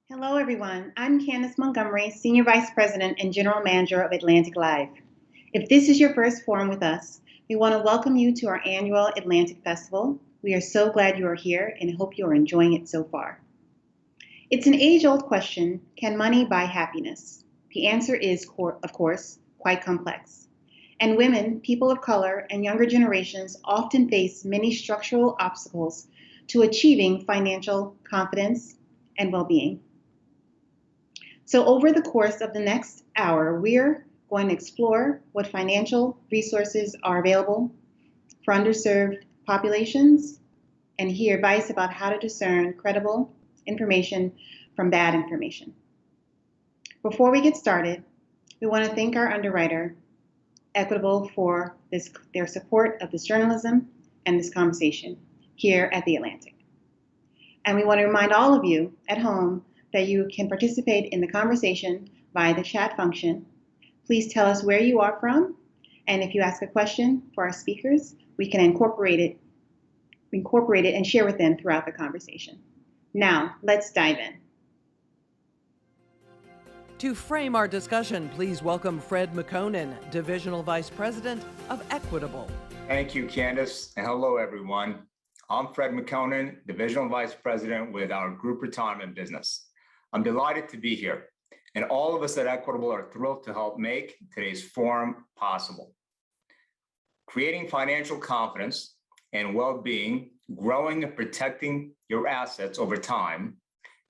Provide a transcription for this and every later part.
Hello, everyone. I'm Candace Montgomery, Senior Vice President and General Manager of Atlantic Live. If this is your first forum with us, we want to welcome you to our annual Atlantic Festival. We are so glad you are here and hope you are enjoying it so far. It's an age-old question, can money buy happiness? The answer is, of course, quite complex. And women, people of color, and younger generations often face many structural obstacles to achieving financial confidence and well-being. So over the course of the next hour, we're going to explore what financial resources are available for underserved populations and hear advice about how to discern credible information from bad information. Before we get started, we want to thank our underwriter, Equitable, for their support of this journalism and this conversation here at The Atlantic. And we want to remind all of you at home that you can participate in the conversation via the chat function. Please tell us where you are from, and if you ask a question for our speakers, we can incorporate it and share with them throughout the conversation. Now, let's dive in. To frame our discussion, please welcome Fred Makonnen, Divisional Vice President of Equitable. Thank you, Candace, and hello, everyone. I'm Fred Makonnen, Divisional Vice President with our group retirement business. I'm delighted to be here, and all of us at Equitable are thrilled to help make today's forum possible. Creating financial confidence and well-being, growing and protecting your assets over time,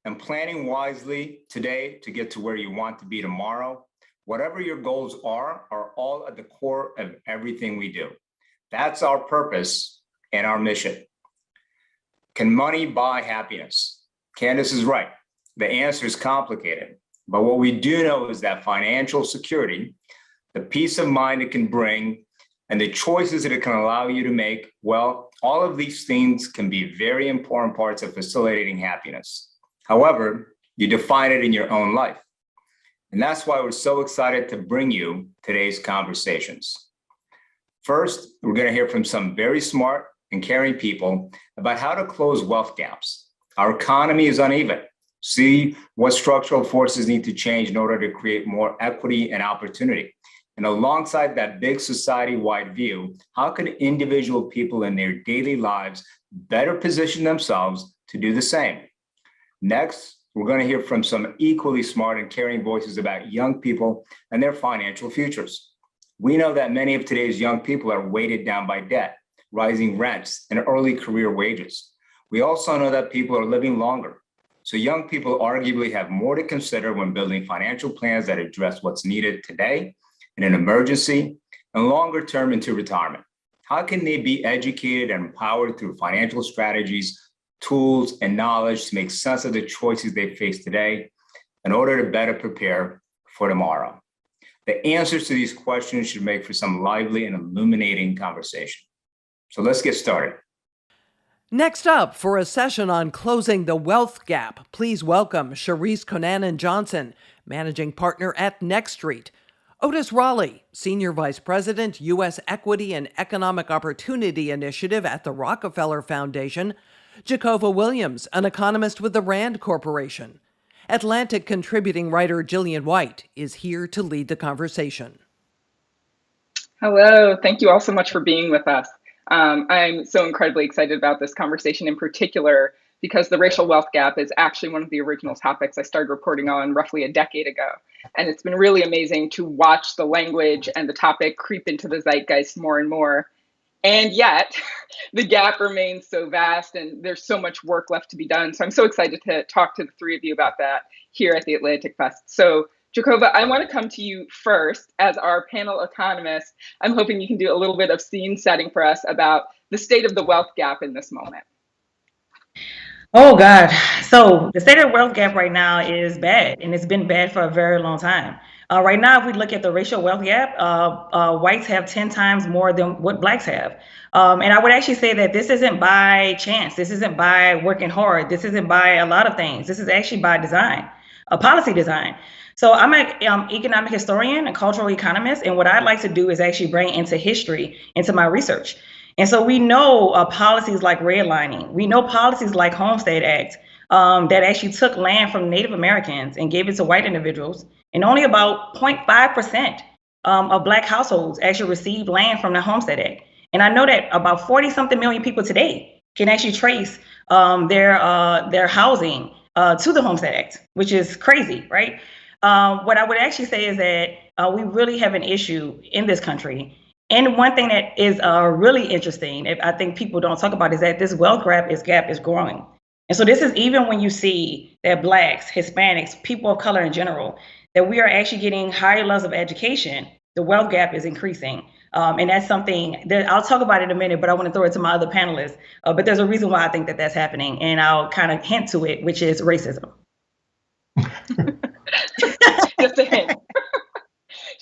and planning wisely today to get to where you want to be tomorrow, whatever your goals are all at the core of everything we do. That's our purpose and our mission. Can money buy happiness? Candace is right. The answer is complicated, but what we do know is that financial security, the peace of mind it can bring, and the choices that it can allow you to make, well, all of these things can be very important parts of facilitating happiness. However, you define it in your own life. And that's why we're so excited to bring you today's conversations. First, we're going to hear from some very smart and caring people about how to close wealth gaps. Our economy is uneven. See what structural forces need to change in order to create more equity and opportunity. And alongside that big society-wide view, how can individual people in their daily lives better position themselves to do the same? Next, we're going to hear from some equally smart and caring voices about young people and their financial futures. We know that many of today's young people are weighted down by debt, rising rents, and early career wages. We also know that people are living longer. So young people arguably have more to consider when building financial plans that address what's needed today in an emergency and longer term into retirement. How can they be educated and empowered through financial strategies, tools, and knowledge to make sense of the choices they face today in order to better prepare for tomorrow? The answers to these questions should make for some lively and illuminating conversation. So let's get started. Next up, for a session on closing the wealth gap, please welcome Cherise Conanan-Johnson, Managing Partner at Next Street, Otis Rolley, Senior Vice President, U.S. Equity and Economic Opportunity Initiative at the Rockefeller Foundation, Jhacova Williams, an economist with the Rand Corporation. Atlantic contributing writer Jillian White is here to lead the conversation. Hello, thank you all so much for being with us. I'm so incredibly excited about this conversation in particular because the racial wealth gap is actually one of the original topics I started reporting on roughly a decade ago. And it's been really amazing to watch the language and the topic creep into the zeitgeist more and more. And yet, the gap remains so vast and there's so much work left to be done. So I'm so excited to talk to the three of you about that here at the Atlantic Fest. So Jhacova, I want to come to you first as our panel economist. I'm hoping you can do a little bit of scene setting for us about the state of the wealth gap in this moment. Oh, God. So the state of the wealth gap right now is bad, and it's been bad for a very long time. Right now, if we look at the racial wealth gap, whites have 10 times more than what blacks have. And I would actually say that this isn't by chance. This isn't by working hard. This isn't by a lot of things. This is actually by design, a policy design. So I'm an economic historian, a cultural economist, and what I'd like to do is actually bring into history into my research. And so we know policies like redlining, we know policies like Homestead Act, that actually took land from Native Americans and gave it to white individuals, and only about 0.5% of Black households actually received land from the Homestead Act. And I know that about 40-something million people today can actually trace their housing to the Homestead Act, which is crazy, right? What I would actually say is that we really have an issue in this country. And one thing that is really interesting, I think people don't talk about, is that this wealth gap is growing. And so this is even when you see that Blacks, Hispanics, people of color in general, that we are actually getting higher levels of education, the wealth gap is increasing. And that's something that I'll talk about in a minute, but I want to throw it to my other panelists. But there's a reason why I think that that's happening, and I'll kind of hint to it, which is racism. Just a hint.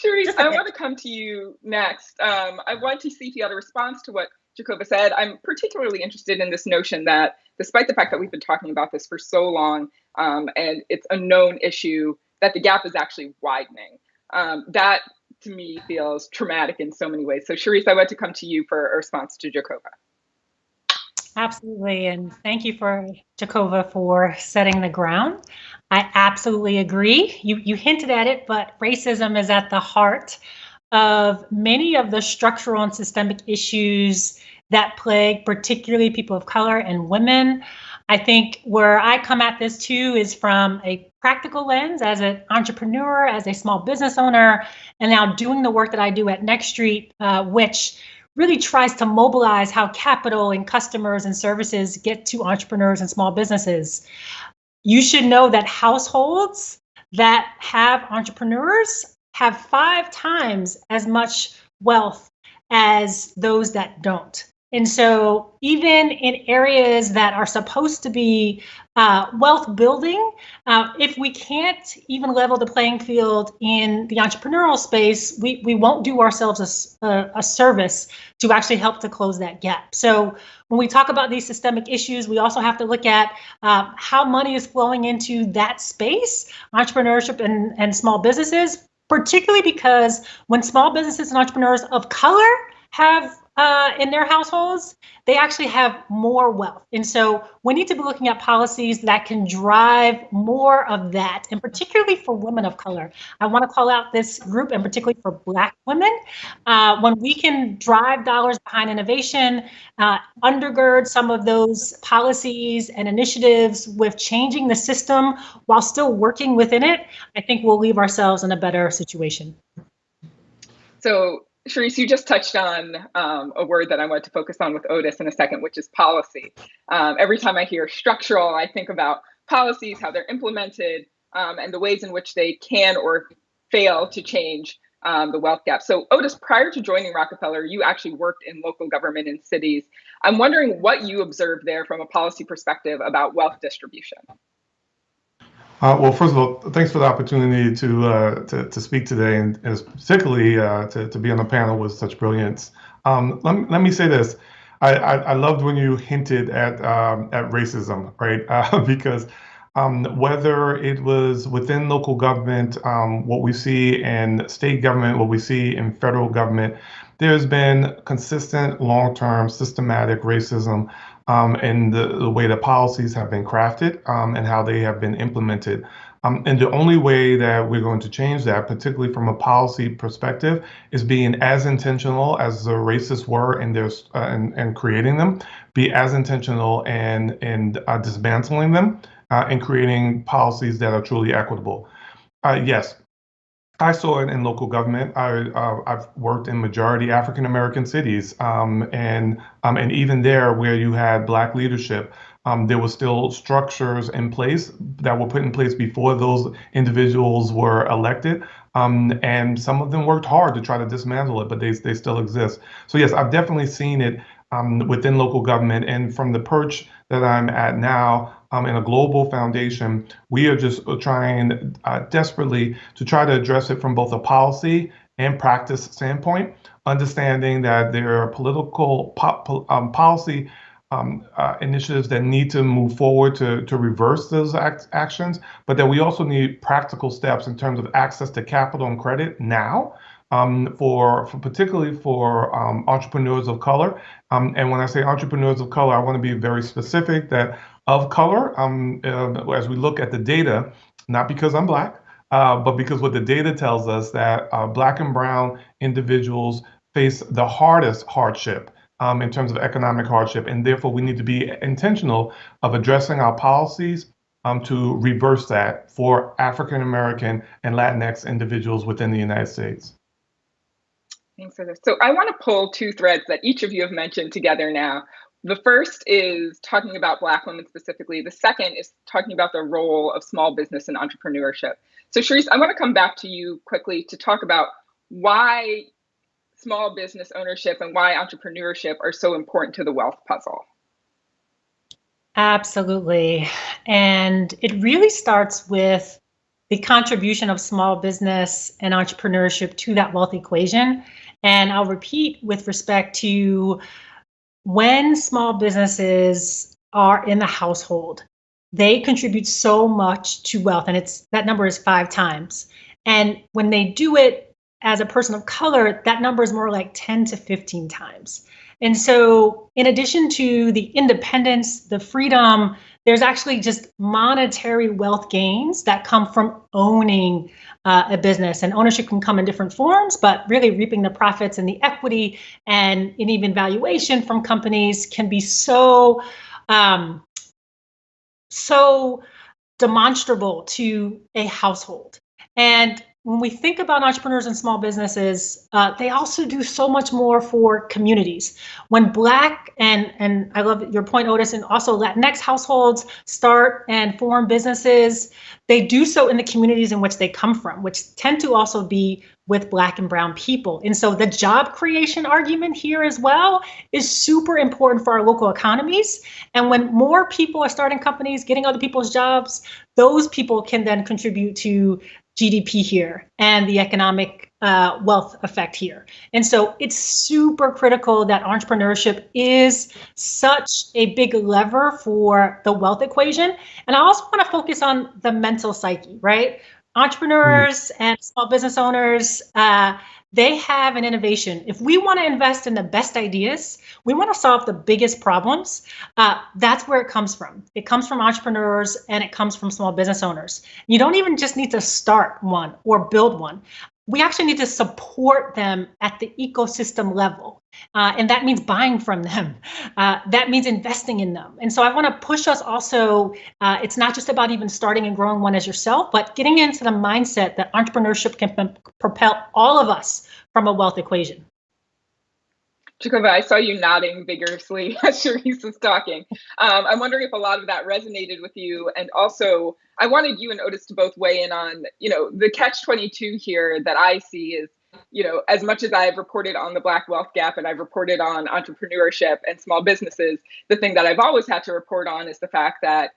Charisse, I want to come to you next. I want to see if you had a response to what Jhacova said. I'm particularly interested in this notion that despite the fact that we've been talking about this for so long, and it's a known issue, that the gap is actually widening. That to me feels traumatic in so many ways. So Charisse, I want to come to you for a response to Jhacova. Absolutely, and thank you for Jhacova for setting the ground. I absolutely agree. You hinted at it, but racism is at the heart of many of the structural and systemic issues that plague particularly people of color and women. I think where I come at this too is from a practical lens as an entrepreneur, as a small business owner, and now doing the work that I do at Next Street, which really tries to mobilize how capital and customers and services get to entrepreneurs and small businesses. You should know that households that have entrepreneurs have 5 times as much wealth as those that don't. And so even in areas that are supposed to be wealth building, if we can't even level the playing field in the entrepreneurial space, we won't do ourselves a service to actually help to close that gap. So when we talk about these systemic issues, we also have to look at how money is flowing into that space, entrepreneurship and small businesses, particularly because when small businesses and entrepreneurs of color have in their households, they actually have more wealth. And so we need to be looking at policies that can drive more of that, and particularly for women of color. I want to call out this group, and particularly for Black women. When we can drive dollars behind innovation, undergird some of those policies and initiatives with changing the system while still working within it, I think we'll leave ourselves in a better situation. So Charisse, you just touched on a word that I want to focus on with Otis in a second, which is policy. Every time I hear structural, I think about policies, how they're implemented, and the ways in which they can or fail to change the wealth gap. So Otis, prior to joining Rockefeller, you actually worked in local government in cities. I'm wondering what you observed there from a policy perspective about wealth distribution. Well, first of all, thanks for the opportunity to speak today, and particularly to be on the panel with such brilliance. Let me say this: I loved when you hinted at racism, right? Because whether it was within local government, what we see in state government, what we see in federal government, there's been consistent, long-term, systematic racism in the way the policies have been crafted and how they have been implemented. And the only way that we're going to change that, particularly from a policy perspective, is being as intentional as the racists were in their and creating them, be as intentional and dismantling them and creating policies that are truly equitable. Yes. I saw it in local government. I've worked in majority African American cities, and even there, where you had Black leadership, there were still structures in place that were put in place before those individuals were elected, and some of them worked hard to try to dismantle it, but they still exist. So yes, I've definitely seen it within local government, and from the perch that I'm at now, in a global foundation, we are just trying desperately to try to address it from both a policy and practice standpoint, understanding that there are political policy initiatives that need to move forward to reverse those actions, but that we also need practical steps in terms of access to capital and credit now. For particularly for entrepreneurs of color. And when I say entrepreneurs of color, I want to be very specific that of color, as we look at the data, not because I'm Black, but because what the data tells us that Black and brown individuals face the hardest hardship in terms of economic hardship, and therefore we need to be intentional of addressing our policies to reverse that for African American and Latinx individuals within the United States. Thanks for this. So I want to pull two threads that each of you have mentioned together now. The first is talking about Black women specifically. The second is talking about the role of small business and entrepreneurship. So Charisse, I want to come back to you quickly to talk about why small business ownership and why entrepreneurship are so important to the wealth puzzle. Absolutely. And it really starts with the contribution of small business and entrepreneurship to that wealth equation. And I'll repeat with respect to when small businesses are in the household, they contribute so much to wealth, and that number is 5 times. And when they do it as a person of color, that number is more like 10 to 15 times. And so in addition to the independence, the freedom, there's actually just monetary wealth gains that come from owning a business. And ownership can come in different forms, but really reaping the profits and the equity and even valuation from companies can be so demonstrable to a household. And when we think about entrepreneurs and small businesses, they also do so much more for communities. When Black and I love your point, Otis, and also Latinx households start and form businesses, they do so in the communities in which they come from, which tend to also be with Black and brown people. And so the job creation argument here as well is super important for our local economies. And when more people are starting companies, getting other people's jobs, those people can then contribute to GDP here and the economic wealth effect here. And so it's super critical that entrepreneurship is such a big lever for the wealth equation. And I also want to focus on the mental psyche, right? Entrepreneurs and small business owners, they have an innovation. If we want to invest in the best ideas, we want to solve the biggest problems, that's where it comes from. It comes from entrepreneurs and it comes from small business owners. You don't even just need to start one or build one. We actually need to support them at the ecosystem level. And that means buying from them. That means investing in them. And so I want to push us also, it's not just about even starting and growing one as yourself, but getting into the mindset that entrepreneurship can propel all of us from a wealth equation. Jhacova, I saw you nodding vigorously as Charisse was talking. I'm wondering if a lot of that resonated with you. And also, I wanted you and Otis to both weigh in on, the catch-22 here that I see is, as much as I've reported on the Black wealth gap and I've reported on entrepreneurship and small businesses, the thing that I've always had to report on is the fact that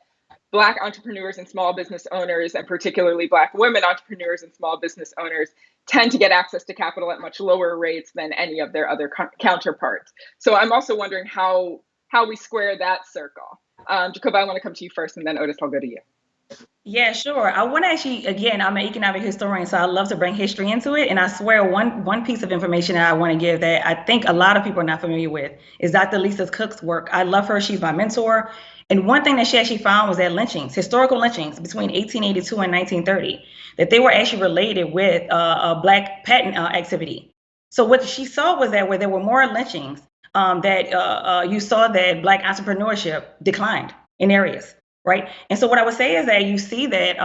Black entrepreneurs and small business owners, and particularly Black women entrepreneurs and small business owners, tend to get access to capital at much lower rates than any of their other counterparts. So I'm also wondering how we square that circle. Jhacova, I want to come to you first, and then Otis, I'll go to you. Yeah, sure. I want to actually, again, I'm an economic historian, so I love to bring history into it. And I swear one piece of information that I want to give that I think a lot of people are not familiar with is Dr. Lisa Cook's work. I love her. She's my mentor. And one thing that she actually found was that lynchings, historical lynchings between 1882 and 1930, that they were actually related with Black patent activity. So what she saw was that where there were more lynchings, that you saw that Black entrepreneurship declined in areas. Right. And so what I would say is that you see that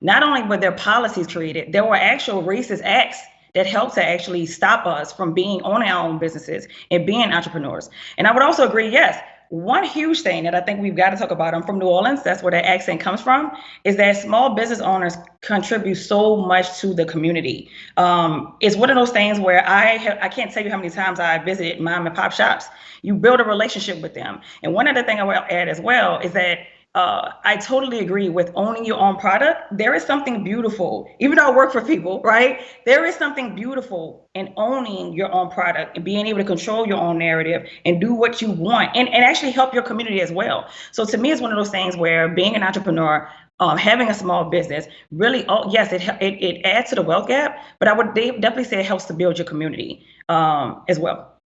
not only were there policies created, there were actual racist acts that helped to actually stop us from owning our own businesses and being entrepreneurs. And I would also agree, yes, one huge thing that I think we've got to talk about, I'm from New Orleans, that's where that accent comes from, is that small business owners contribute so much to the community. It's one of those things where I can't tell you how many times I visited mom and pop shops. You build a relationship with them. And one other thing I will add as well is that I totally agree with owning your own product. There is something beautiful, even though I work for people, right? There is something beautiful in owning your own product and being able to control your own narrative and do what you want and actually help your community as well. So to me, it's one of those things where being an entrepreneur, having a small business, really, yes, it adds to the wealth gap, but I would definitely say it helps to build your community as well.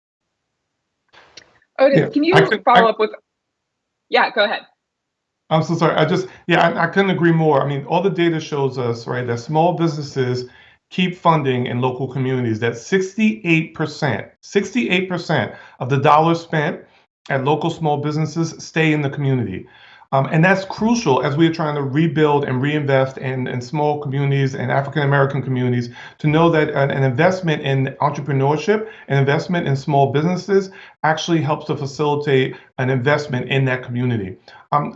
Otis, can you follow up with, yeah, go ahead. I'm so sorry. I couldn't agree more. I mean, all the data shows us, right, that small businesses keep funding in local communities, that 68% of the dollars spent at local small businesses stay in the community. And that's crucial as we are trying to rebuild and reinvest in small communities and African American communities, to know that an investment in entrepreneurship, an investment in small businesses actually helps to facilitate an investment in that community.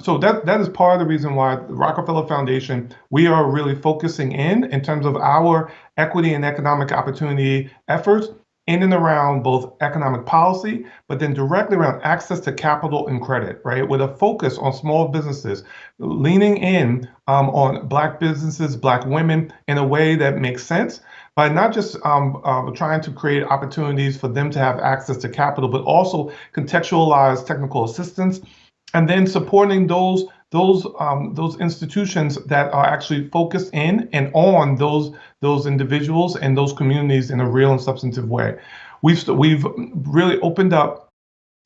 So that is part of the reason why the Rockefeller Foundation, we are really focusing in terms of our equity and economic opportunity efforts in and around both economic policy, but then directly around access to capital and credit, right? With a focus on small businesses, leaning in on Black businesses, Black women in a way that makes sense, by not just trying to create opportunities for them to have access to capital, but also contextualize technical assistance, and then supporting those institutions that are actually focused in and on those individuals and those communities in a real and substantive way. We've really opened up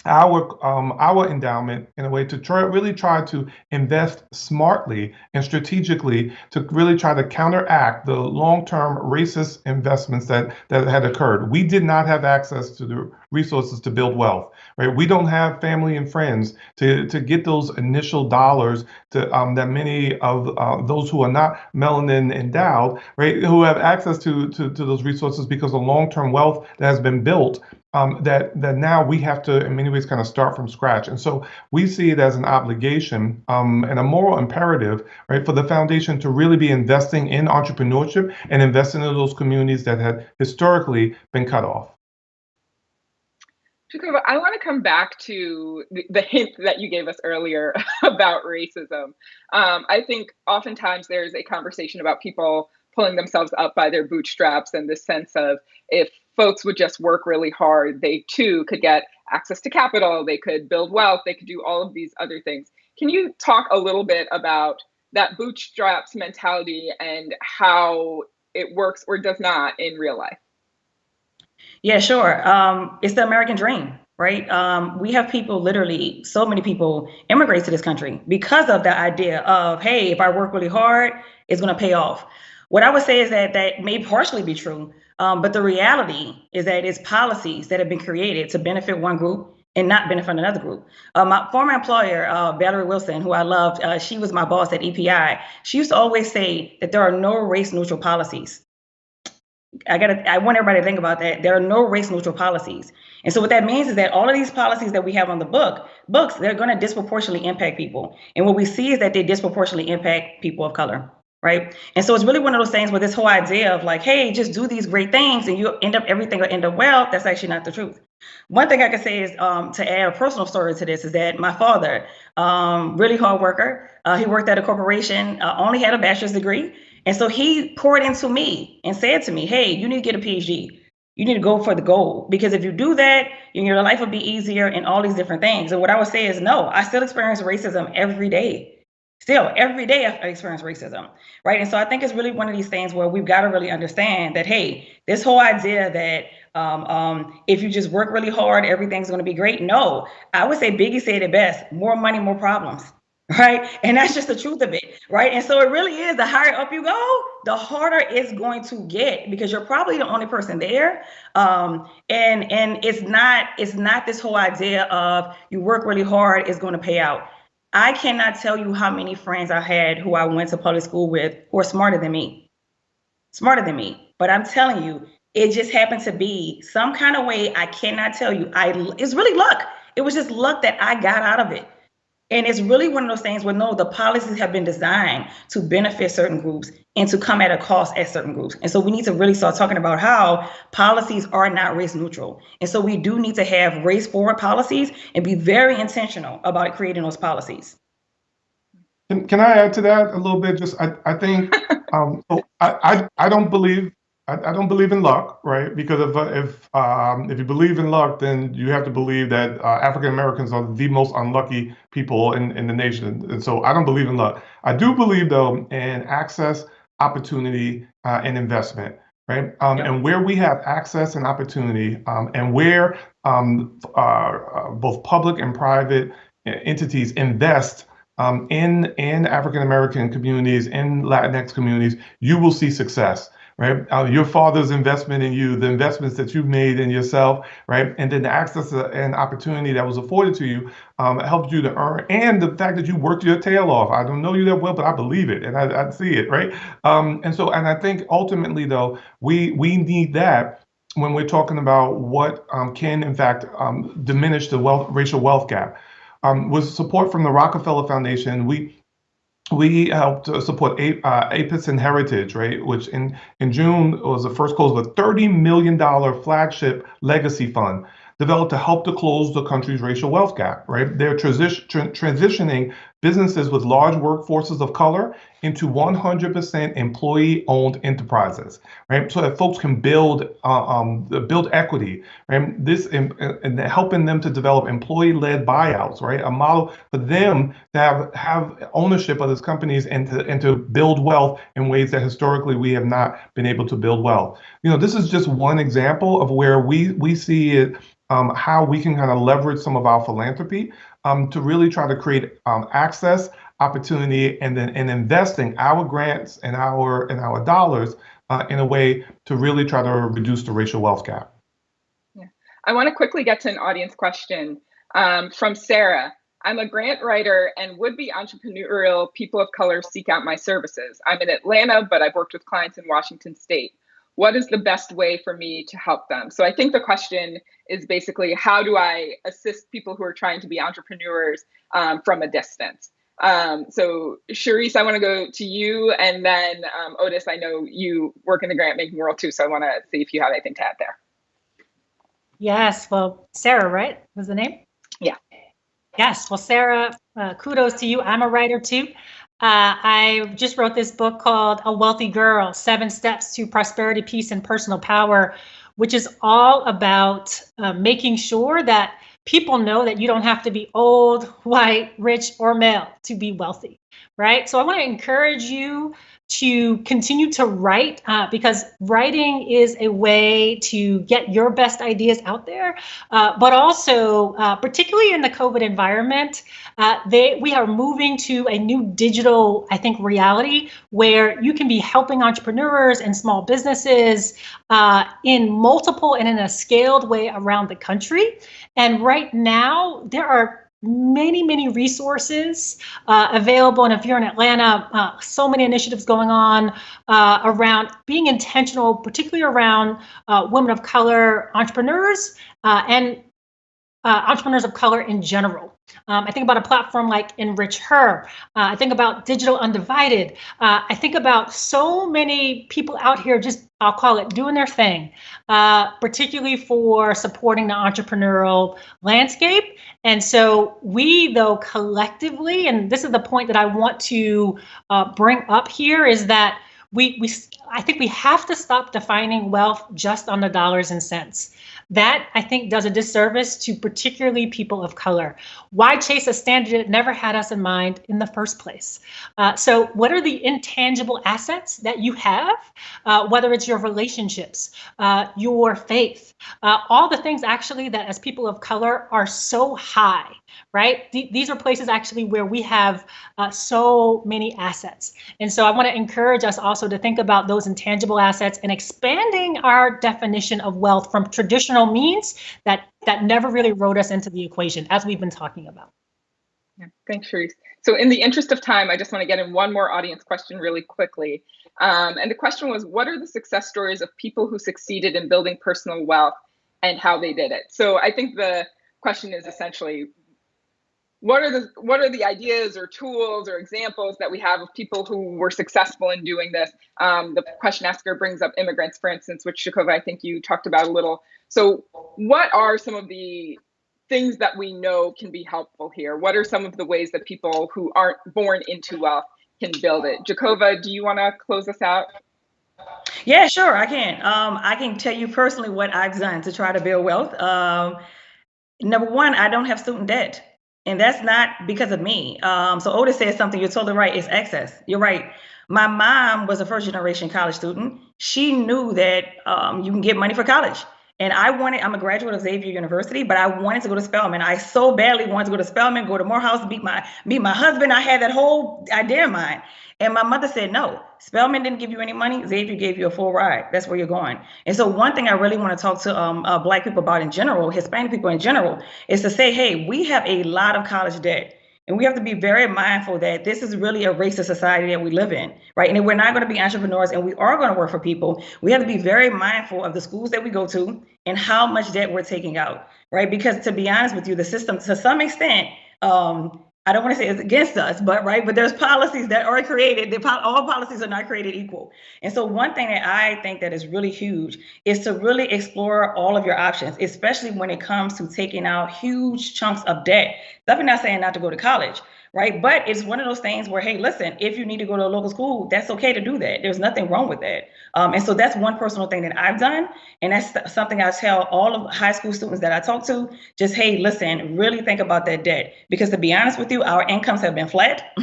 our endowment in a way to really try to invest smartly and strategically, to really try to counteract the long-term racist investments that had occurred. We did not have access to the resources to build wealth, right? We don't have family and friends to get those initial dollars to that many of those who are not melanin endowed, right, who have access to those resources because of long-term wealth that has been built. That now we have to, in many ways, kind of start from scratch. And so we see it as an obligation and a moral imperative, right, for the foundation to really be investing in entrepreneurship and investing in those communities that had historically been cut off. Jhacova, I want to come back to the hint that you gave us earlier about racism. I think oftentimes there's a conversation about people pulling themselves up by their bootstraps, and this sense of, if folks would just work really hard, they too could get access to capital, they could build wealth, they could do all of these other things. Can you talk a little bit about that bootstraps mentality and how it works or does not in real life? Yeah, sure. It's the American dream, right? We have people, literally, so many people immigrate to this country because of the idea of, hey, if I work really hard, it's going to pay off. What I would say is that may partially be true, but the reality is that it's policies that have been created to benefit one group and not benefit another group. My former employer, Valerie Wilson, who I loved, she was my boss at EPI. She used to always say that there are no race-neutral policies. I want everybody to think about that. There are no race-neutral policies. And so what that means is that all of these policies that we have on the books, they're going to disproportionately impact people. And what we see is that they disproportionately impact people of color. Right. And so it's really one of those things where this whole idea of like, hey, just do these great things and everything will end up well. That's actually not the truth. One thing I can say is to add a personal story to this is that my father, really hard worker, he worked at a corporation, only had a bachelor's degree. And so he poured into me and said to me, hey, you need to get a PhD. You need to go for the goal, because if you do that, your life will be easier and all these different things. And what I would say is, no, I still experience racism every day. Still, every day I experience racism, right? And so I think it's really one of these things where we've got to really understand that, hey, this whole idea that if you just work really hard, everything's going to be great. No, I would say Biggie said it best: more money, more problems, right? And that's just the truth of it, right? And so it really is, the higher up you go, the harder it's going to get, because you're probably the only person there. And it's not this whole idea of you work really hard, it's going to pay out. I cannot tell you how many friends I had who I went to public school with who are smarter than me. But I'm telling you, it just happened to be some kind of way. I cannot tell you. It's really luck. It was just luck that I got out of it. And it's really one of those things where, no, the policies have been designed to benefit certain groups and to come at a cost at certain groups. And so we need to really start talking about how policies are not race neutral. And so we do need to have race forward policies and be very intentional about creating those policies. Can I add to that a little bit? Just I think I don't believe in luck, right? Because if you believe in luck, then you have to believe that African Americans are the most unlucky people in the nation. And so I don't believe in luck. I do believe, though, in access, opportunity, and investment, right? And where we have access and opportunity, and where both public and private entities invest in African American communities, in Latinx communities, you will see success. Right, your father's investment in you, the investments that you've made in yourself, right, and then the access and opportunity that was afforded to you helped you to earn, and the fact that you worked your tail off. I don't know you that well, but I believe it, and I see it, right? And I think ultimately, though, we need that when we're talking about what can, in fact, diminish the racial wealth gap. With support from the Rockefeller Foundation, we helped support Apis and Heritage, right? Which in June was the first close of a $30 million flagship legacy fund developed to help to close the country's racial wealth gap, right? They're transitioning businesses with large workforces of color into 100% employee-owned enterprises, right? So that folks can build equity, right? This and helping them to develop employee-led buyouts, right? A model for them to have ownership of these companies and to build wealth in ways that historically we have not been able to build wealth. This is just one example of where we see it. How we can kind of leverage some of our philanthropy to really try to create access, opportunity, and investing our grants and our dollars in a way to really try to reduce the racial wealth gap. Yeah. I want to quickly get to an audience question from Sarah. I'm a grant writer and would-be entrepreneurial people of color seek out my services. I'm in Atlanta, but I've worked with clients in Washington State. What is the best way for me to help them? So I think the question is basically, how do I assist people who are trying to be entrepreneurs from a distance? So Charisse, I want to go to you, and then Otis, I know you work in the grant making world too, so I want to see if you have anything to add there. Yes, well, Sarah, right, was the name? Yeah. Yes, well, Sarah, kudos to you. I'm a writer too. I just wrote this book called A Wealthy Girl, 7 Steps to Prosperity, Peace, and Personal Power, which is all about making sure that people know that you don't have to be old, white, rich, or male to be wealthy, right? So I want to encourage you to continue to write because writing is a way to get your best ideas out there, but also particularly in the COVID environment, we are moving to a new digital, I think, reality where you can be helping entrepreneurs and small businesses in multiple and in a scaled way around the country. And right now there are many resources available. And if you're in Atlanta, so many initiatives going on around being intentional, particularly around women of color entrepreneurs and entrepreneurs of color in general. I think about a platform like Enrich Her. I think about Digital Undivided. I think about so many people out here just, I'll call it, doing their thing, particularly for supporting the entrepreneurial landscape. And so we, though, collectively, and this is the point that I want to bring up here, is that I think we have to stop defining wealth just on the dollars and cents. That, I think, does a disservice to particularly people of color. Why chase a standard that never had us in mind in the first place? So what are the intangible assets that you have, whether it's your relationships, your faith, all the things actually that as people of color are so high, right? These are places actually where we have so many assets. And so I want to encourage us also to think about those intangible assets and expanding our definition of wealth from traditional means that never really wrote us into the equation, as we've been talking about. Yeah, thanks, Charisse. So in the interest of time, I just want to get in one more audience question really quickly. And the question was, what are the success stories of people who succeeded in building personal wealth and how they did it? So I think the question is essentially, what are the ideas or tools or examples that we have of people who were successful in doing this? The question asker brings up immigrants, for instance, which Jhacova, I think you talked about a little. So what are some of the things that we know can be helpful here? What are some of the ways that people who aren't born into wealth can build it? Jhacova, do you want to close us out? Yeah, sure, I can. I can tell you personally what I've done to try to build wealth. Number one, I don't have student debt. And that's not because of me. So Otis said something, you're totally right, it's access. You're right. My mom was a first generation college student. She knew that you can get money for college. And I'm a graduate of Xavier University, but I wanted to go to Spelman. I so badly wanted to go to Spelman, go to Morehouse, meet my husband. I had that whole idea in mind. And my mother said, no, Spelman didn't give you any money. Xavier gave you a full ride. That's where you're going. And so one thing I really want to talk to Black people about in general, Hispanic people in general, is to say, hey, we have a lot of college debt. And we have to be very mindful that this is really a racist society that we live in, right? And if we're not going to be entrepreneurs and we are going to work for people, we have to be very mindful of the schools that we go to and how much debt we're taking out, right? Because to be honest with you, the system, to some extent, I don't want to say it's against us, but there's policies that are created. All policies are not created equal. And so one thing that I think that is really huge is to really explore all of your options, especially when it comes to taking out huge chunks of debt. I'm not saying not to go to college, right? But it's one of those things where, hey, listen, if you need to go to a local school, that's okay to do that. There's nothing wrong with that. And so that's one personal thing that I've done. And that's something I tell all of high school students that I talk to, just, hey, listen, really think about that debt. Because to be honest with you, our incomes have been flat.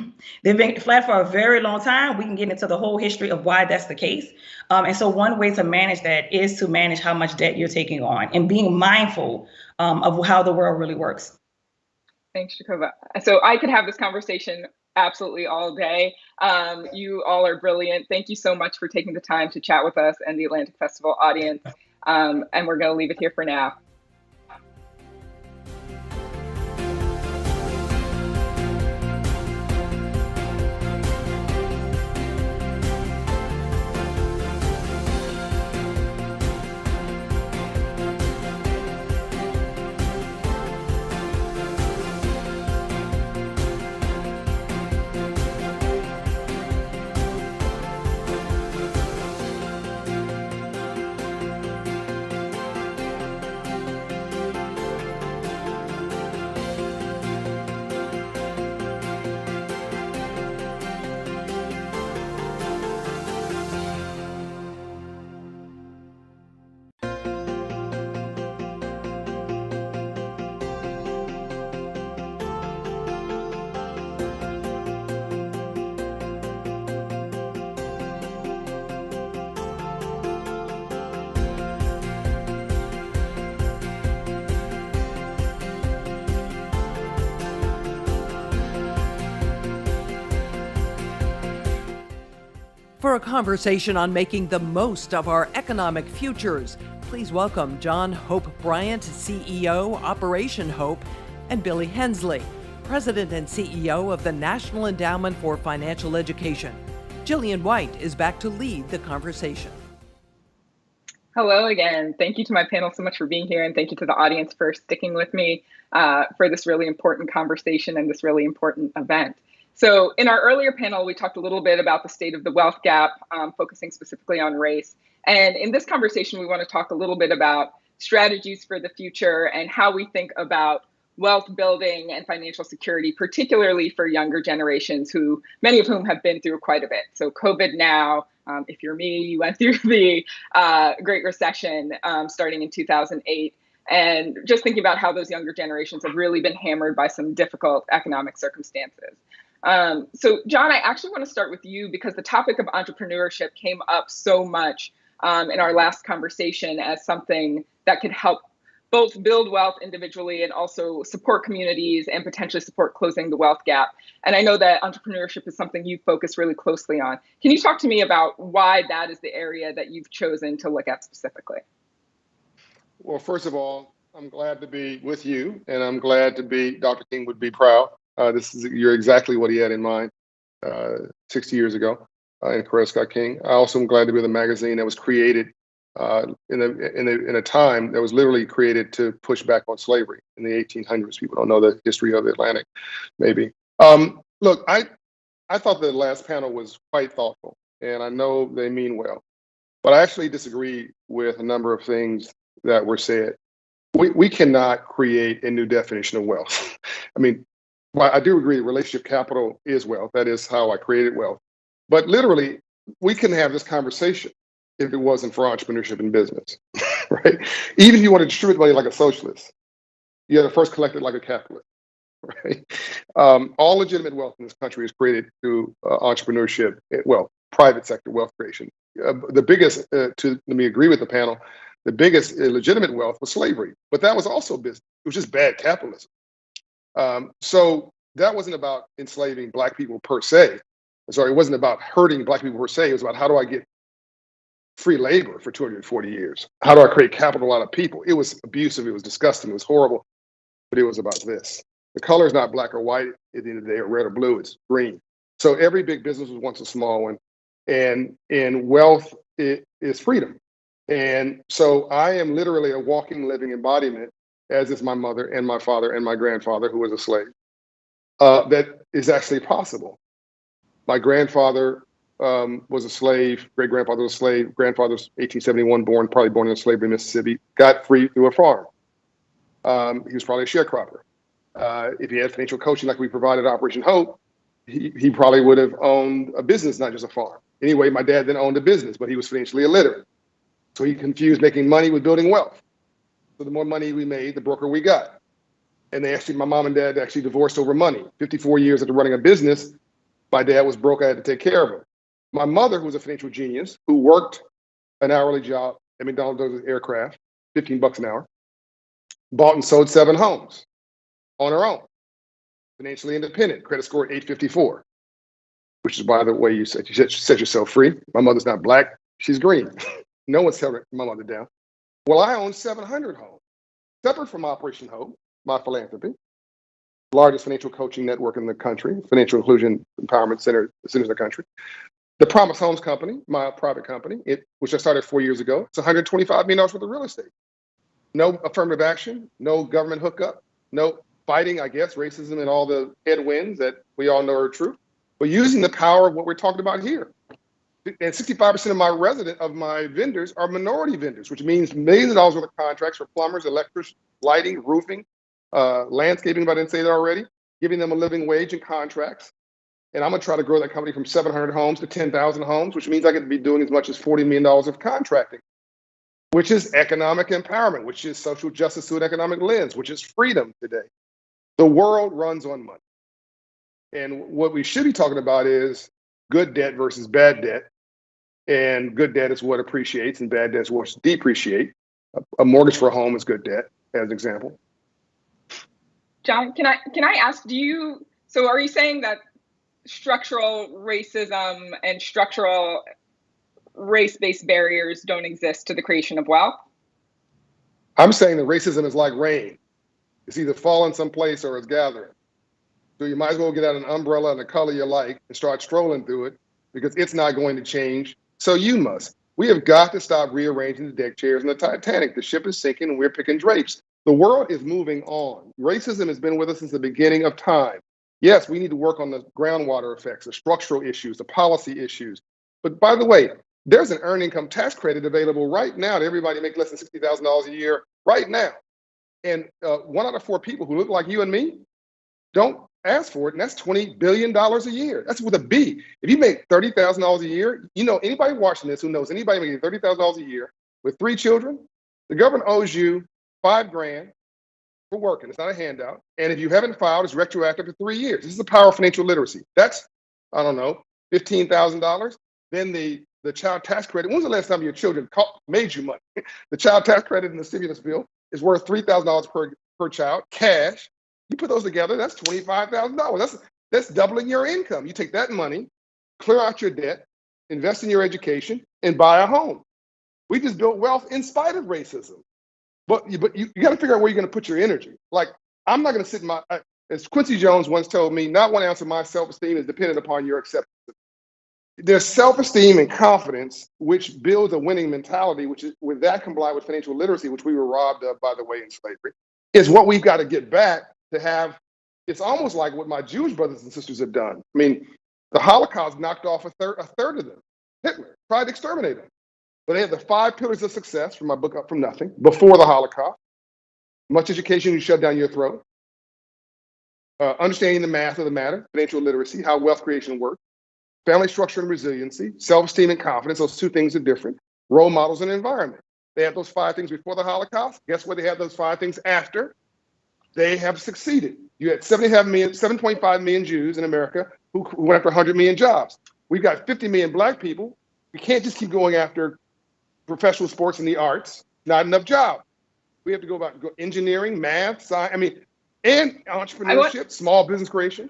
They've been flat for a very long time. We can get into the whole history of why that's the case. And so one way to manage that is to manage how much debt you're taking on and being mindful of how the world really works. Thanks, Jhacova. So I could have this conversation absolutely all day. You all are brilliant. Thank you so much for taking the time to chat with us and the Atlantic Festival audience. And we're going to leave it here for now. For a conversation on making the most of our economic futures, please welcome John Hope Bryant, CEO, Operation Hope, and Billy Hensley, President and CEO of the National Endowment for Financial Education. Jillian White is back to lead the conversation. Hello again. Thank you to my panel so much for being here, and thank you to the audience for sticking with me for this really important conversation and this really important event. So in our earlier panel, we talked a little bit about the state of the wealth gap, focusing specifically on race. And in this conversation, we want to talk a little bit about strategies for the future and how we think about wealth building and financial security, particularly for younger generations, many of whom have been through quite a bit. So COVID now, if you're me, you went through the Great Recession starting in 2008. And just thinking about how those younger generations have really been hammered by some difficult economic circumstances. So John, I actually want to start with you because the topic of entrepreneurship came up so much in our last conversation as something that could help both build wealth individually and also support communities and potentially support closing the wealth gap. And I know that entrepreneurship is something you focus really closely on. Can you talk to me about why that is the area that you've chosen to look at specifically? Well, first of all, I'm glad to be with you, and I'm glad to be, Dr. King would be proud. You're exactly what he had in mind 60 years ago in Coretta Scott King. I also am glad to be with a magazine that was created in a time that was literally created to push back on slavery in the 1800s. People don't know the history of the Atlantic, maybe. Look, I thought the last panel was quite thoughtful, and I know they mean well, but I actually disagree with a number of things that were said. We cannot create a new definition of wealth. I mean, well, I do agree that relationship capital is wealth. That is how I created wealth. But literally, we couldn't have this conversation if it wasn't for entrepreneurship and business, right? Even if you want to distribute money like a socialist, you have to first collect it like a capitalist, right? All legitimate wealth in this country is created through entrepreneurship, private sector wealth creation. The biggest, let me agree with the panel, The biggest illegitimate wealth was slavery, but that was also business. It was just bad capitalism. So that wasn't about enslaving Black people per se. Sorry, it wasn't about hurting Black people per se. It was about how do I get free labor for 240 years? How do I create capital out of people? It was abusive. It was disgusting. It was horrible. But it was about this. The color is not black or white at the end of the day, or red or blue. It's green. So every big business was once a small one. And wealth is freedom. And so I am literally a walking, living embodiment, as is my mother and my father and my grandfather, who was a slave. That is actually possible. My grandfather was a slave, great-grandfather was a slave, grandfather's 1871 born, probably born in slavery in Mississippi, got free through a farm. He was probably a sharecropper. If he had financial coaching like we provided at Operation Hope, he probably would have owned a business, not just a farm. Anyway, my dad then owned a business, but he was financially illiterate. So he confused making money with building wealth. So the more money we made, the broker we got. And my mom and dad actually divorced over money. 54 years after running a business, my dad was broke. I had to take care of him. My mother, who was a financial genius, who worked an hourly job at McDonnell Aircraft, $15 an hour, bought and sold 7 homes on her own, financially independent, credit score 854, which is, by the way, you set yourself free. My mother's not Black, she's green. No one's held my mother down. Well, I own 700 homes, separate from Operation Hope, my philanthropy, largest financial coaching network in the country, financial inclusion empowerment centers in the country. The Promise Homes Company, my private company, which I started 4 years ago, it's $125 million worth of real estate. No affirmative action, no government hookup, no fighting, I guess, racism and all the headwinds that we all know are true, but using the power of what we're talking about here. And 65% of my vendors are minority vendors, which means millions of dollars worth of contracts for plumbers, electricians, lighting, roofing, landscaping, if I didn't say that already, giving them a living wage and contracts. And I'm gonna try to grow that company from 700 homes to 10,000 homes, which means I could be doing as much as $40 million of contracting, which is economic empowerment, which is social justice through an economic lens, which is freedom today. The world runs on money. And what we should be talking about is good debt versus bad debt. And good debt is what appreciates and bad debt is what depreciate. A mortgage for a home is good debt, as an example. John, can I ask, so are you saying that structural racism and structural race-based barriers don't exist to the creation of wealth? I'm saying that racism is like rain. It's either falling someplace or it's gathering. So you might as well get out an umbrella and a color you like and start strolling through it, because it's not going to change. So you must. We have got to stop rearranging the deck chairs in the Titanic. The ship is sinking and we're picking drapes. The world is moving on. Racism has been with us since the beginning of time. Yes, we need to work on the groundwater effects, the structural issues, the policy issues. But by the way, there's an earned income tax credit available right now to everybody make less than $60,000 a year right now. And 1 out of 4 people who look like you and me don't ask for it, and that's $20 billion a year. That's with a B. If you make $30,000 a year, anybody watching this who knows anybody making $30,000 a year with 3 children, the government owes you $5,000 for working. It's not a handout. And if you haven't filed, it's retroactive to 3 years. This is the power of financial literacy. That's, I don't know, $15,000. Then the child tax credit. When was the last time your children made you money? The child tax credit in the stimulus bill is worth $3,000 per child, cash. You put those together, that's $25,000. That's doubling your income. You take that money, clear out your debt, invest in your education, and buy a home. We just built wealth in spite of racism. But you got to figure out where you're going to put your energy. Like, I'm not going to sit in as Quincy Jones once told me, not 1 ounce of my self-esteem is dependent upon your acceptance. There's self-esteem and confidence, which builds a winning mentality, which is, with that combined with financial literacy, which we were robbed of, by the way, in slavery, is what we've got to get back to have. It's almost like what my Jewish brothers and sisters have done. I mean, the Holocaust knocked off a third of them. Hitler tried to exterminate them. But they had the 5 pillars of success from my book, Up From Nothing, before the Holocaust. Much education, you shove down your throat. Understanding the math of the matter, financial literacy, how wealth creation works. Family structure and resiliency, self-esteem and confidence, those 2 things are different. Role models and environment. They had those 5 things before the Holocaust. Guess what? They had those 5 things after. They have succeeded. You had 7.5 million Jews in America who went after 100 million jobs. We've got 50 million Black people. We can't just keep going after professional sports and the arts. Not enough jobs. We have to go engineering, math, science, and entrepreneurship, small business creation.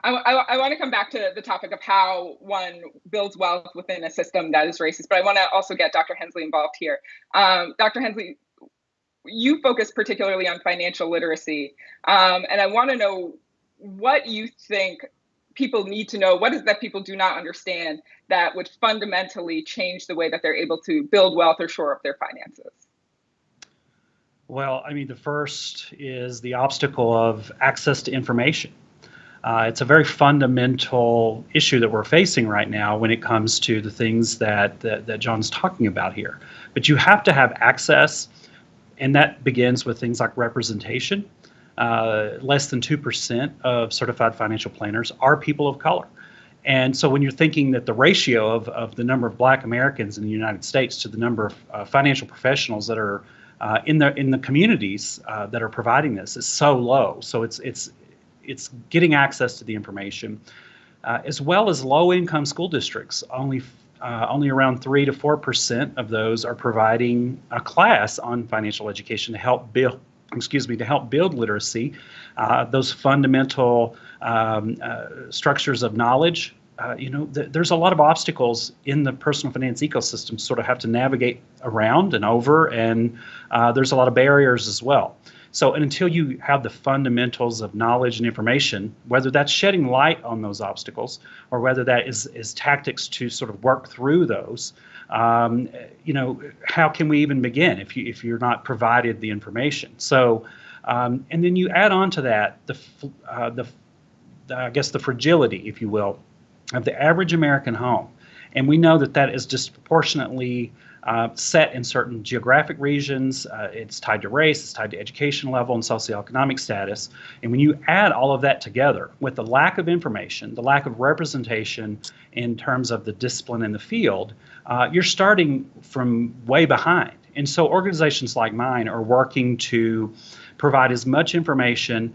I want to come back to the topic of how one builds wealth within a system that is racist, but I want to also get Dr. Hensley involved here. Dr. Hensley, you focus particularly on financial literacy, and I want to know what you think people need to know. What is that people do not understand that would fundamentally change the way that they're able to build wealth or shore up their finances? Well, I mean, the first is the obstacle of access to information. It's a very fundamental issue that we're facing right now when it comes to the things that John's talking about here. But you have to have access, and that begins with things like representation. Less than 2% of certified financial planners are people of color. And so when you're thinking that the ratio of the number of Black Americans in the United States to the number of financial professionals that are in the communities that are providing this is so low, so it's getting access to the information, as well as low-income school districts. Only around 3 to 4% of those are providing a class on financial education to help build literacy, those fundamental structures of knowledge. There's a lot of obstacles in the personal finance ecosystem, sort of have to navigate around and over, and there's a lot of barriers as well. So until you have the fundamentals of knowledge and information, whether that's shedding light on those obstacles or whether that is tactics to sort of work through those, how can we even begin if you're not provided the information? So, and then you add on to that the fragility, if you will, of the average American home, and we know that is disproportionately set in certain geographic regions. It's tied to race, it's tied to education level and socioeconomic status. And when you add all of that together with the lack of information, the lack of representation in terms of the discipline in the field, you're starting from way behind. And so organizations like mine are working to provide as much information,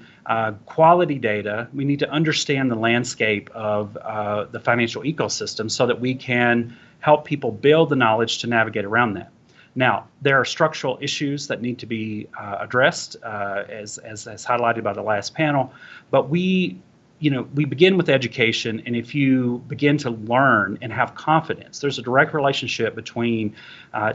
quality data. We need to understand the landscape of the financial ecosystem so that we can help people build the knowledge to navigate around that. Now, there are structural issues that need to be addressed, as highlighted by the last panel, but we begin with education, and if you begin to learn and have confidence, there's a direct relationship between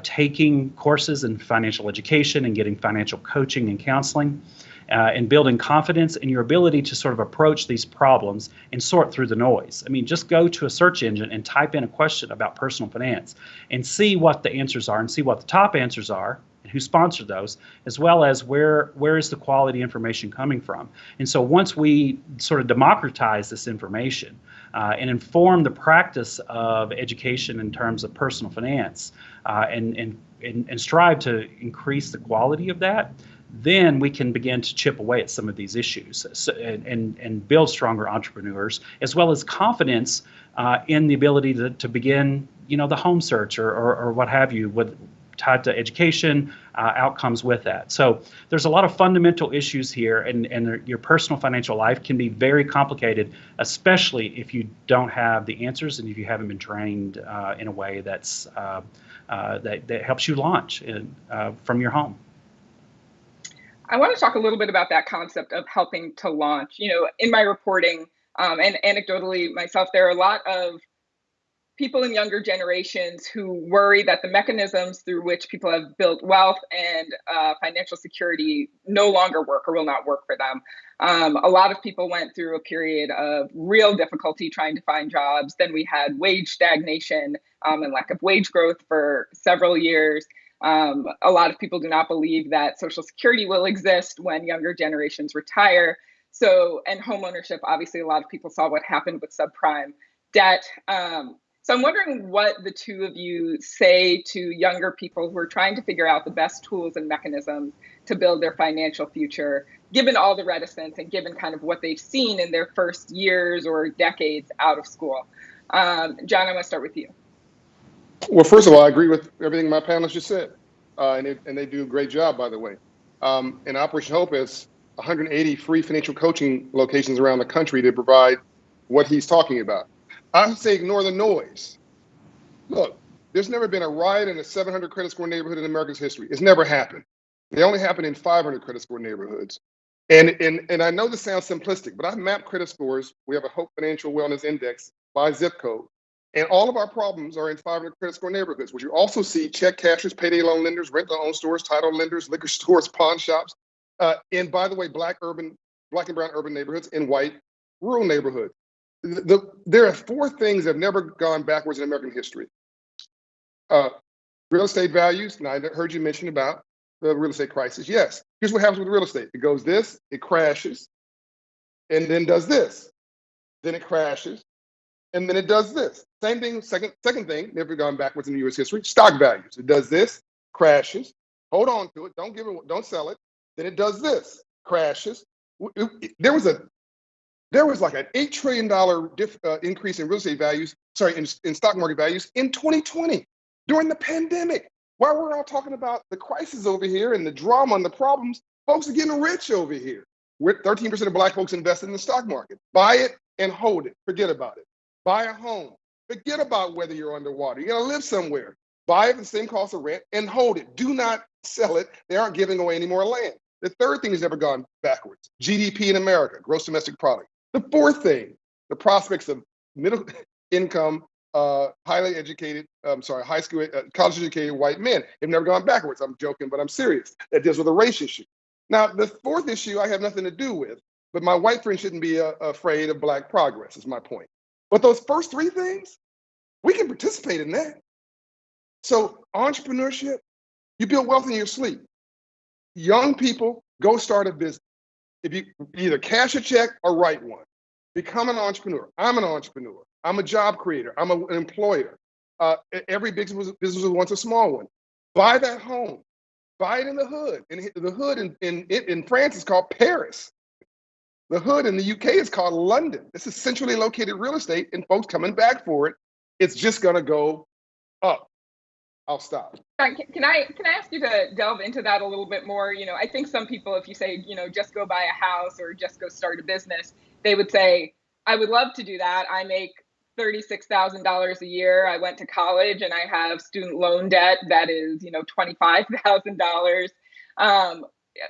taking courses in financial education and getting financial coaching and counseling, and building confidence in your ability to sort of approach these problems and sort through the noise. I mean, just go to a search engine and type in a question about personal finance and see what the answers are and see what the top answers are and who sponsored those, as well as where is the quality information coming from. And so once we sort of democratize this information and inform the practice of education in terms of personal finance and strive to increase the quality of that, then we can begin to chip away at some of these issues and build stronger entrepreneurs, as well as confidence in the ability to begin, the home search or what have you, with tied to education outcomes with that. So there's a lot of fundamental issues here, and your personal financial life can be very complicated, especially if you don't have the answers and if you haven't been trained in a way that's that helps you launch from your home. I want to talk a little bit about that concept of helping to launch. In my reporting, and anecdotally myself, there are a lot of people in younger generations who worry that the mechanisms through which people have built wealth and financial security no longer work or will not work for them. A lot of people went through a period of real difficulty trying to find jobs. Then we had wage stagnation and lack of wage growth for several years. A lot of people do not believe that Social Security will exist when younger generations retire. So, and homeownership, obviously, a lot of people saw what happened with subprime debt. So I'm wondering what the two of you say to younger people who are trying to figure out the best tools and mechanisms to build their financial future, given all the reticence and given kind of what they've seen in their first years or decades out of school. John, I'm going to start with you. Well, first of all, I agree with everything my panelists just said, and they do a great job, by the way. And Operation Hope has 180 free financial coaching locations around the country to provide what he's talking about. I say ignore the noise. Look, There's never been a riot in a 700 credit score neighborhood in America's history. It's never happened. They only happen in 500 credit score neighborhoods. And I know this sounds simplistic, but I've mapped credit scores. We have a Hope Financial Wellness Index by zip code. And all of our problems are in 500 credit score neighborhoods, which you also see check cashers, payday loan lenders, rent-to-own stores, title lenders, liquor stores, pawn shops. And by the way, black and brown urban neighborhoods and white rural neighborhoods. There are four things that have never gone backwards in American history. Real estate values, and I heard you mention about the real estate crisis. Yes, here's what happens with real estate. It goes this, it crashes, and then does this. Then it crashes, and then it does this. Same thing, second thing, never gone backwards in US history, stock values. It does this, crashes, hold on to it, don't sell it. Then it does this, crashes. There was like an $8 trillion increase in real estate values, in stock market values in 2020 during the pandemic. While we're all talking about the crisis over here and the drama and the problems, folks are getting rich over here. 13% of black folks invested in the stock market. Buy it and hold it, forget about it. Buy a home, forget about whether you're underwater. You gotta live somewhere. Buy it for the same cost of rent and hold it. Do not sell it. They aren't giving away any more land. The third thing has never gone backwards. GDP in America, gross domestic product. The fourth thing, the prospects of middle income, highly educated, high school, college educated white men have never gone backwards. I'm joking, but I'm serious. That deals with a race issue. Now, the fourth issue I have nothing to do with, but my white friends shouldn't be afraid of black progress, is my point. But those first three things, we can participate in that. So entrepreneurship, you build wealth in your sleep. Young people, go start a business. If you either cash a check or write one, become an entrepreneur. I'm an entrepreneur. I'm a job creator. I'm an employer. Every business was once a small one. Buy that home. Buy it in the hood. And the hood in France is called Paris. The hood in the UK is called London. This is centrally located real estate, and folks coming back for it. It's just going to go up. I'll stop. Can I ask you to delve into that a little bit more? You know, I think some people, if you say, you know, just go buy a house or just go start a business, they would say, I would love to do that. I make $36,000 a year. I went to college and I have student loan debt that is, you know, $25,000.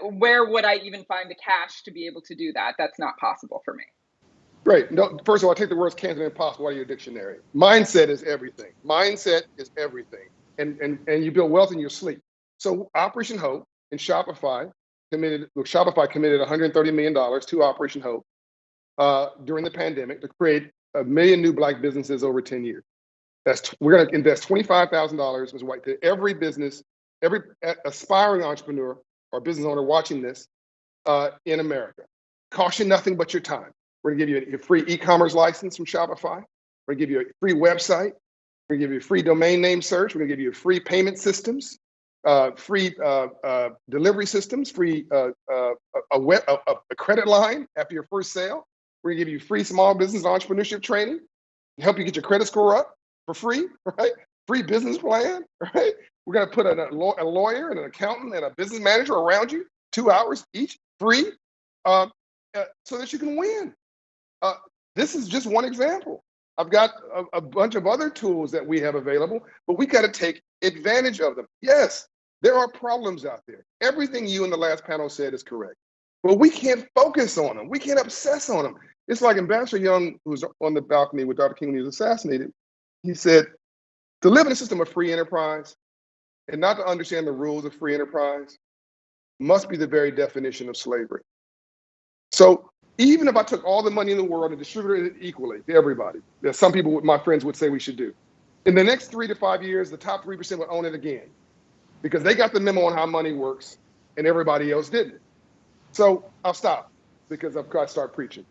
Where would I even find the cash to be able to do that? That's not possible for me. Great. No, first of all, take the words can't and impossible out of your dictionary. Mindset is everything. Mindset is everything. And you build wealth in your sleep. So Operation Hope and Shopify committed $130 million to Operation Hope during the pandemic to create 1 million new black businesses over 10 years. We're going to invest $25,000 as white to every business, every aspiring entrepreneur or business owner watching this in America. Cost you nothing but your time. We're going to give you a free e-commerce license from Shopify. We're going to give you a free website. We're going to give you a free domain name search. We're going to give you free payment systems, free delivery systems, free a credit line after your first sale. We're going to give you free small business entrepreneurship training, help you get your credit score up for free, right? Free business plan, right? We're going to put a lawyer and an accountant and a business manager around you, 2 hours each, free, so that you can win. This is just one example. I've got a bunch of other tools that we have available, but we got to take advantage of them. Yes, there are problems out there. Everything you in the last panel said is correct, but we can't focus on them. We can't obsess on them. It's like Ambassador Young, who was on the balcony with Dr. King when he was assassinated. He said, to live in a system of free enterprise and not to understand the rules of free enterprise must be the very definition of slavery. So even if I took all the money in the world and distributed it equally to everybody, that some people, my friends, would say we should do, in the next 3 to 5 years, the top 3% would own it again because they got the memo on how money works and everybody else didn't. So I'll stop because I've got to start preaching.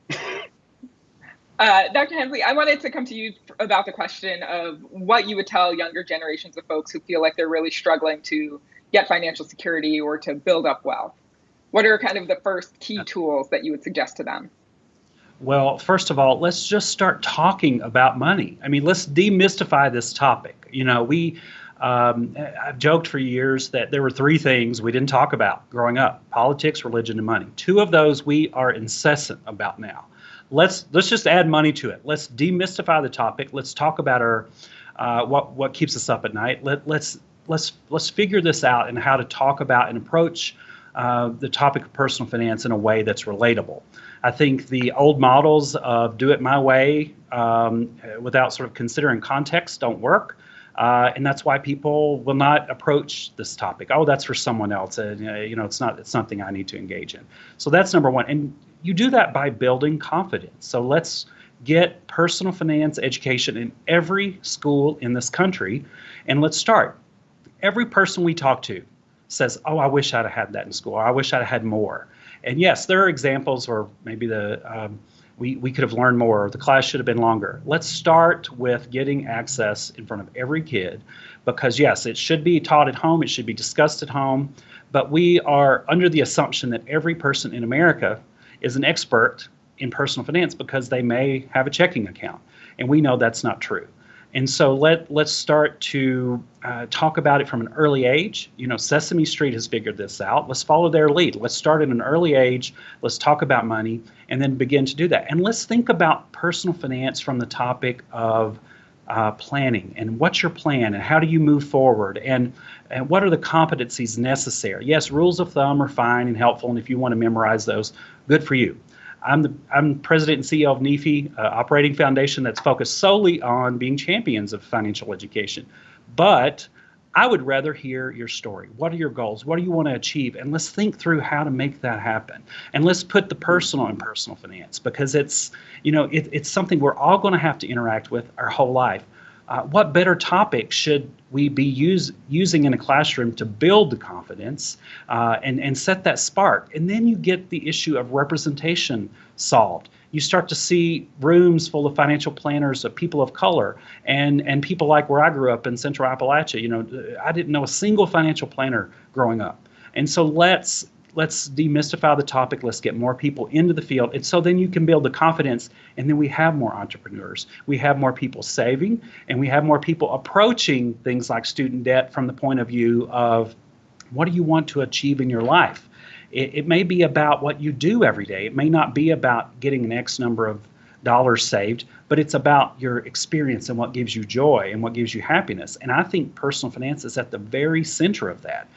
Dr. Hensley, I wanted to come to you about the question of what you would tell younger generations of folks who feel like they're really struggling to get financial security or to build up wealth. What are kind of the first key tools that you would suggest to them? Well, first of all, let's just start talking about money. I mean, let's demystify this topic. You know, I've joked for years that there were 3 things we didn't talk about growing up: politics, religion, and money. 2 of those we are incessant about now. Let's just add money to it. Let's demystify the topic. Let's talk about our what keeps us up at night. Let's figure this out and how to talk about and approach the topic of personal finance in a way that's relatable. I think the old models of do it my way without sort of considering context don't work. And that's why people will not approach this topic. Oh, that's for someone else. It's something I need to engage in. So that's number one. And you do that by building confidence. So let's get personal finance education in every school in this country. And let's start. Every person we talk to says, oh, I wish I'd have had that in school. Or I wish I'd have had more. And yes, there are examples where maybe we could have learned more, or the class should have been longer. Let's start with getting access in front of every kid, because yes, it should be taught at home, it should be discussed at home, but we are under the assumption that every person in America is an expert in personal finance because they may have a checking account, and we know that's not true. And so let's start to talk about it from an early age. Sesame Street has figured this out. Let's follow their lead. Let's start at an early age. Let's talk about money and then begin to do that. And let's think about personal finance from the topic of planning. And what's your plan and how do you move forward? And what are the competencies necessary? Yes, rules of thumb are fine and helpful. And if you want to memorize those, good for you. I'm president and CEO of NEFI, operating foundation that's focused solely on being champions of financial education. But I would rather hear your story. What are your goals? What do you want to achieve? And let's think through how to make that happen. And let's put the personal in personal finance, because it's something we're all going to have to interact with our whole life. What better topic should we be using in a classroom to build the confidence and set that spark? And then you get the issue of representation solved. You start to see rooms full of financial planners of people of color and people like where I grew up in Central Appalachia. I didn't know a single financial planner growing up. And so let's demystify the topic. Let's get more people into the field. And so then you can build the confidence, and then we have more entrepreneurs. We have more people saving, and we have more people approaching things like student debt from the point of view of what do you want to achieve in your life? It may be about what you do every day. It may not be about getting an X number of dollars saved, but it's about your experience and what gives you joy and what gives you happiness. And I think personal finance is at the very center of that.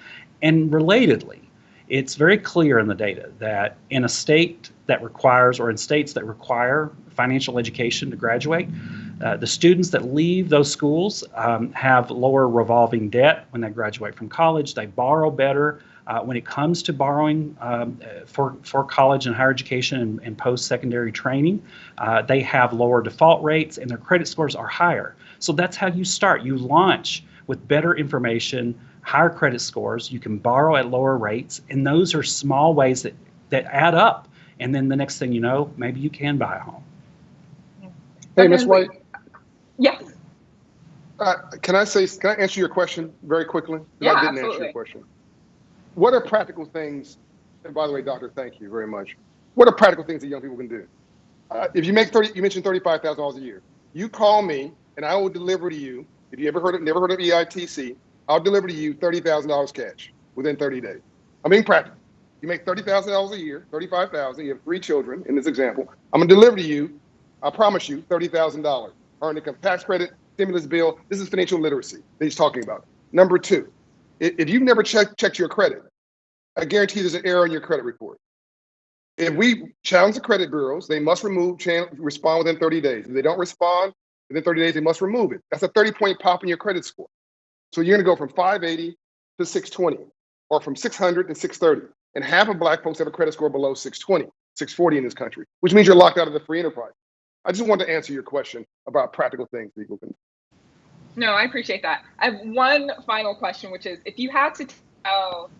And relatedly, it's very clear in the data that in a state that requires, or in states that require financial education to graduate, the students that leave those schools have lower revolving debt when they graduate from college. They borrow better. When it comes to borrowing for college and higher education and post-secondary training, they have lower default rates and their credit scores are higher. So that's how you start. You launch with better information, higher credit scores. You can borrow at lower rates, and those are small ways that add up. And then the next thing you know, maybe you can buy a home. Hey, Ms. White. Yes. Can I answer your question very quickly? Yeah, I didn't absolutely. answer your question. What are practical things? And by the way, doctor, thank you very much. What are practical things that young people can do? If you make you mentioned $35,000 a year. You call me, and I will deliver to you. If you never heard of EITC, I'll deliver to you $30,000 cash within 30 days. I'm being practical. You make $30,000 a year, $35,000. You have 3 children in this example. I'm gonna deliver to you. I promise you $30,000. Earned income tax credit, stimulus bill. This is financial literacy that he's talking about. Number 2, if you've never checked your credit, I guarantee there's an error in your credit report. If we challenge the credit bureaus, they must respond within 30 days. If they don't respond within 30 days, they must remove it. That's a 30-point pop in your credit score. So you're gonna go from 580 to 620, or from 600 to 630. And half of Black folks have a credit score below 620, 640 in this country, which means you're locked out of the free enterprise. I just wanted to answer your question about practical things people can do. No, I appreciate that. I have one final question, which is, if you had to tell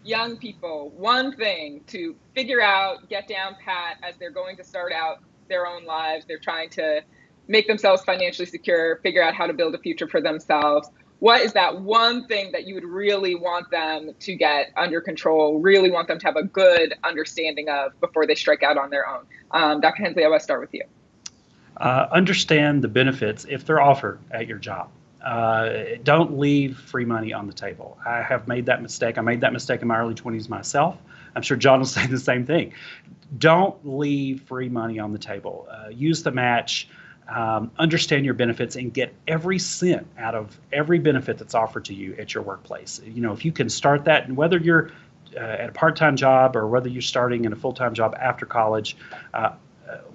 young people one thing to figure out, get down pat as they're going to start out their own lives, they're trying to make themselves financially secure, figure out how to build a future for themselves, what is that one thing that you would really want them to get under control, really want them to have a good understanding of before they strike out on their own? Dr. Hensley, I want to start with you. Understand the benefits if they're offered at your job. Don't leave free money on the table. I have made that mistake. I made that mistake in my early 20s myself. I'm sure John will say the same thing. Don't leave free money on the table. Use the match. understand your benefits and get every cent out of every benefit that's offered to you at your workplace. If you can start that, and whether you're at a part-time job or whether you're starting in a full-time job after college,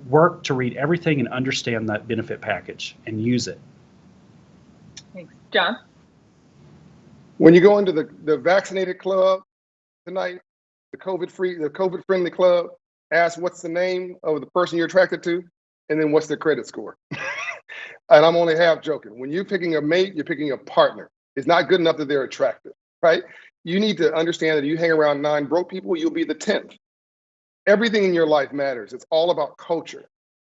work to read everything and understand that benefit package and use it. Thanks. John? When you go into the vaccinated club tonight, the COVID-friendly club, ask what's the name of the person you're attracted to, and then what's their credit score. And I'm only half joking. When you're picking a mate, you're picking a partner. It's not good enough that they're attractive, right? You need to understand that if you hang around 9 broke people, you'll be the 10th. Everything in your life matters. It's all about culture.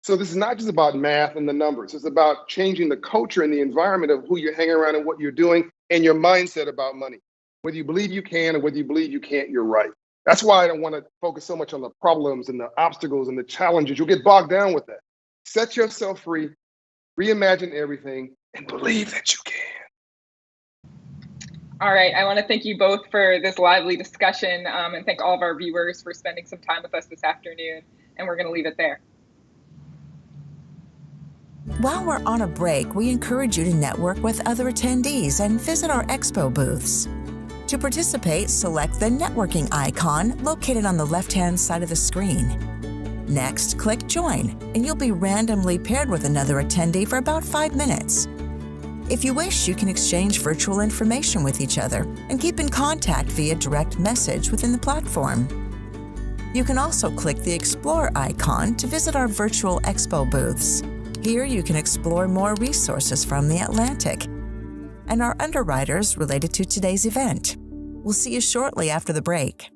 So this is not just about math and the numbers. It's about changing the culture and the environment of who you're hanging around and what you're doing and your mindset about money. Whether you believe you can or whether you believe you can't, you're right. That's why I don't want to focus so much on the problems and the obstacles and the challenges. You'll get bogged down with that. Set yourself free, reimagine everything, and believe that you can. All right, I want to thank you both for this lively discussion and thank all of our viewers for spending some time with us this afternoon. And we're going to leave it there. While we're on a break, we encourage you to network with other attendees and visit our expo booths. To participate, select the networking icon located on the left-hand side of the screen. Next, click Join, and you'll be randomly paired with another attendee for about 5 minutes. If you wish, you can exchange virtual information with each other and keep in contact via direct message within the platform. You can also click the Explore icon to visit our virtual expo booths. Here you can explore more resources from the Atlantic and our underwriters related to today's event. We'll see you shortly after the break.